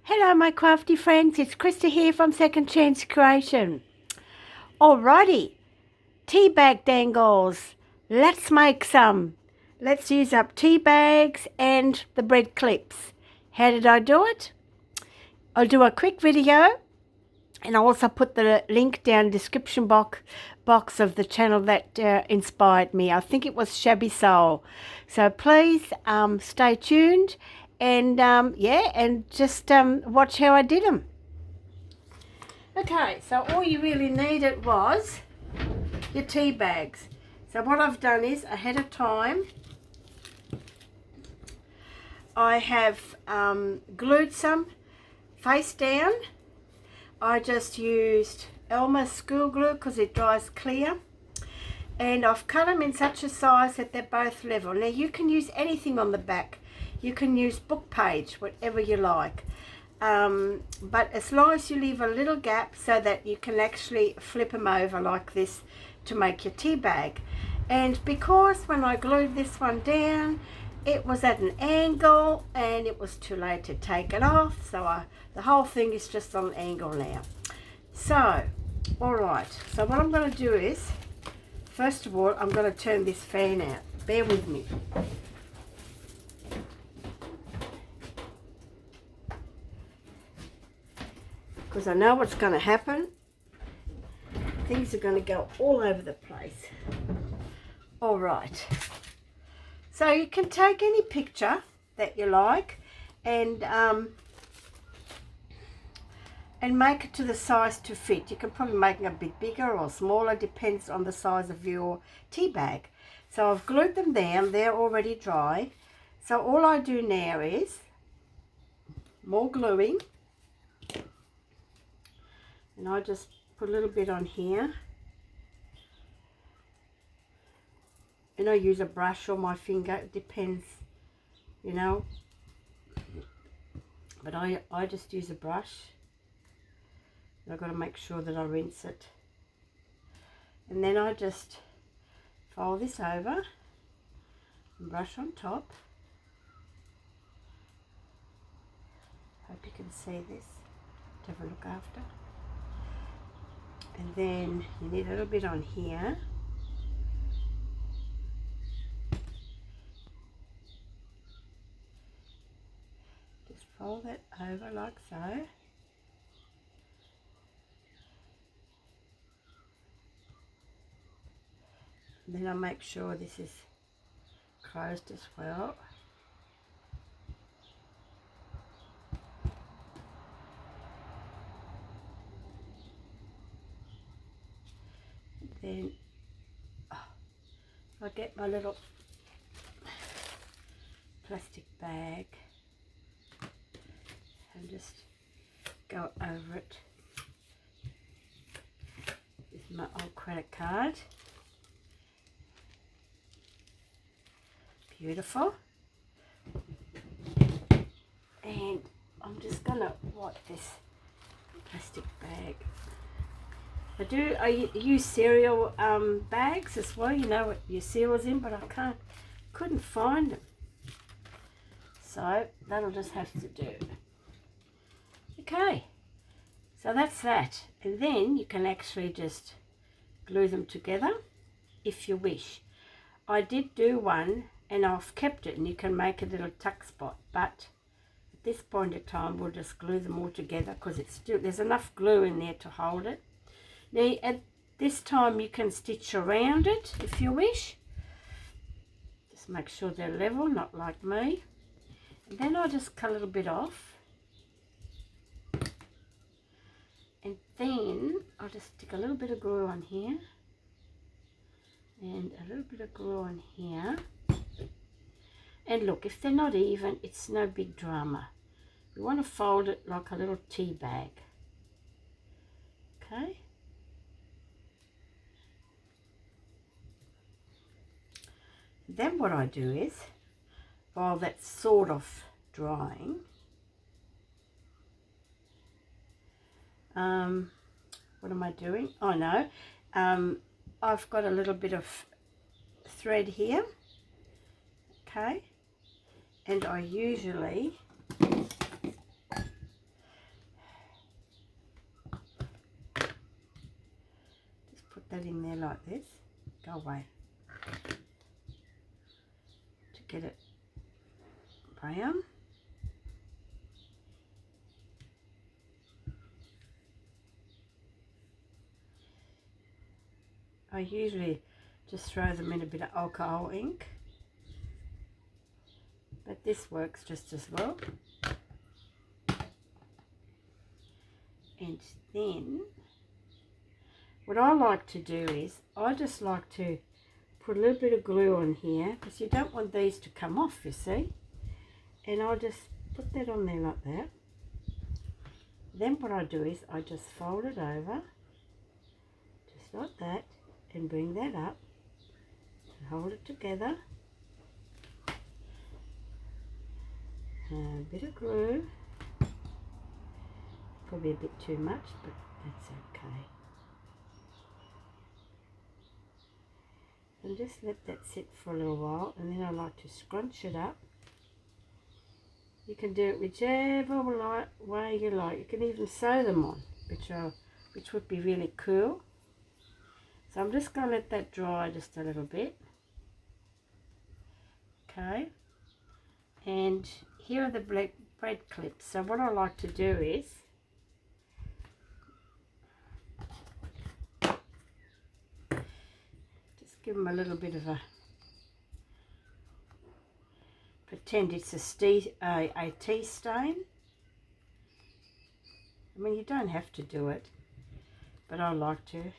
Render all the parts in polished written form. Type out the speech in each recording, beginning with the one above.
Hello my crafty friends, it's Krista here from Second Chance Creation. Alrighty, tea bag dangles. Let's make some. Let's use up tea bags and the bread clips. How did I do it? I'll do a quick video and I'll also put the link down description box of the channel that inspired me. I think it was Shabby Soul. So please stay tuned and and just watch how I did them. Okay, so all you really needed was your tea bags. So what I've done is ahead of time I have glued some face down. I just used Elmer's school glue because it dries clear, and I've cut them in such a size that they're both level. Now you can use anything on the back. You can use book page, whatever you like, but as long as you leave a little gap so that you can actually flip them over like this to make your tea bag. And because when I glued this one down it was at an angle and it was too late to take it off, so the whole thing is just on an angle now. So alright, so what I'm going to do is, first of all, I'm going to turn this fan out. Bear with me. Because I know what's going to happen. Things are going to go all over the place. Alright. So you can take any picture that you like and make it to the size to fit. You can probably make it a bit bigger or smaller, depends on the size of your tea bag. So I've glued them down, they're already dry. So all I do now is more gluing, and I just put a little bit on here, and I use a brush or my finger, it depends, you know, but I just use a brush. I've got to make sure that I rinse it, and then I just fold this over and brush on top. Hope you can see this to have a look after. And then you need a little bit on here. Just fold that over like so. And then I make sure this is closed as well. Then I get my little plastic bag and just go over it with my old credit card. Beautiful. And I'm just gonna wipe this plastic bag. I use cereal bags as well, you know, what your cereal's in, but I couldn't find them. So that'll just have to do. Okay, so that's that. And then you can actually just glue them together if you wish. I did do one and I've kept it, and you can make a little tuck spot, but at this point in time we'll just glue them all together because there's enough glue in there to hold it. Now at this time you can stitch around it if you wish. Just make sure they're level, not like me. And then I'll just cut a little bit off. And then I'll just stick a little bit of glue on here. And a little bit of glue on here. And look, if they're not even, it's no big drama. You want to fold it like a little tea bag. Okay. Then what I do is, while that's sort of drying, what am I doing? Oh no, I've got a little bit of thread here, okay, and I usually that in there like this. Go away. To get it brown. I usually just throw them in a bit of alcohol ink, but this works just as well. And then what I like to do is I just like to put a little bit of glue on here, because you don't want these to come off, you see. And I'll just put that on there like that. Then what I do is I just fold it over, just like that, and bring that up and hold it together. A bit of glue, probably a bit too much, but that's okay. And just let that sit for a little while, and then I like to scrunch it up. You can do it whichever way you like. You can even sew them on, which would be really cool. So I'm just going to let that dry just a little bit. Okay. And here are the bread clips. So what I like to do is just give them a little bit of a, pretend it's a tea stain. I mean, you don't have to do it, but I like to.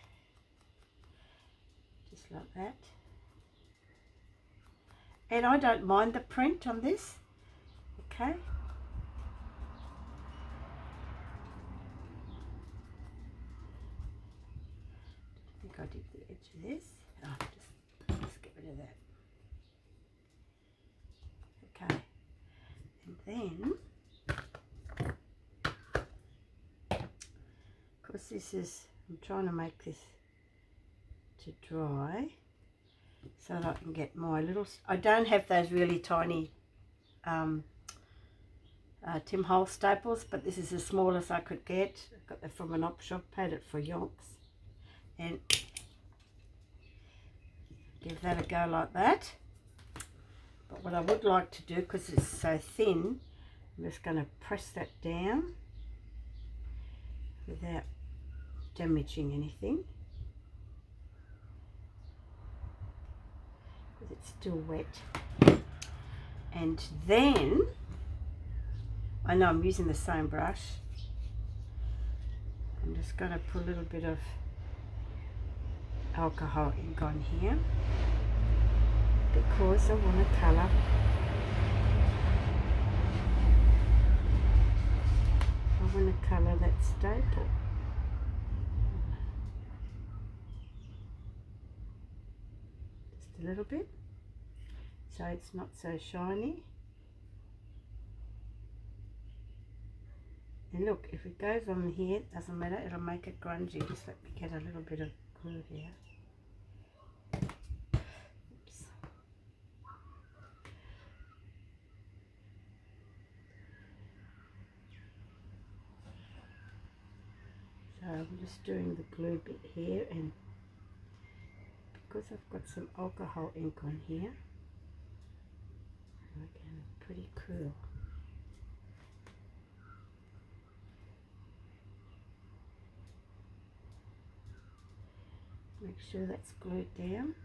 Just like that. And I don't mind the print on this. Okay. I think I did the edge of this. Oh, just get rid of that. Okay. And then, of course, I'm trying to make this to dry so that I can get my little, I don't have those really tiny Tim Holtz staples, but this is the smallest I could get. I got that from an op shop, paid it for yonks. And give that a go like that. But what I would like to do, because it's so thin, I'm just going to press that down without damaging anything, because it's still wet. And then, I know I'm using the same brush, I'm just going to put a little bit of alcohol ink on here, because I want to colour that staple. Just a little bit, so it's not so shiny. And look, if it goes on here, it doesn't matter, it'll make it grungy. Just let me get a little bit of glue here. Oops. So I'm just doing the glue bit here, and because I've got some alcohol ink on here, again, pretty cool. Make sure that's glued down.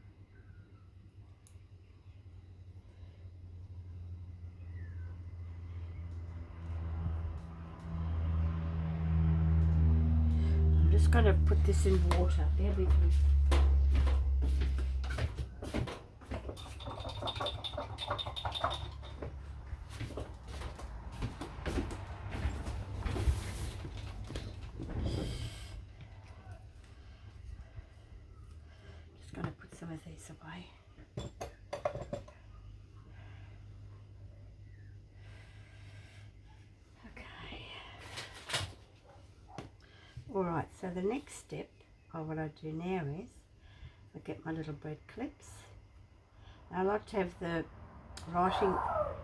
I'm just going to put this in water. Bear with me. Just going to put some of these away. Alright, so the next step of what I do now is I get my little bread clips. I like to have the writing,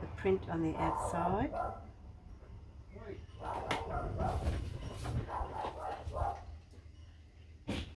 the print on the outside.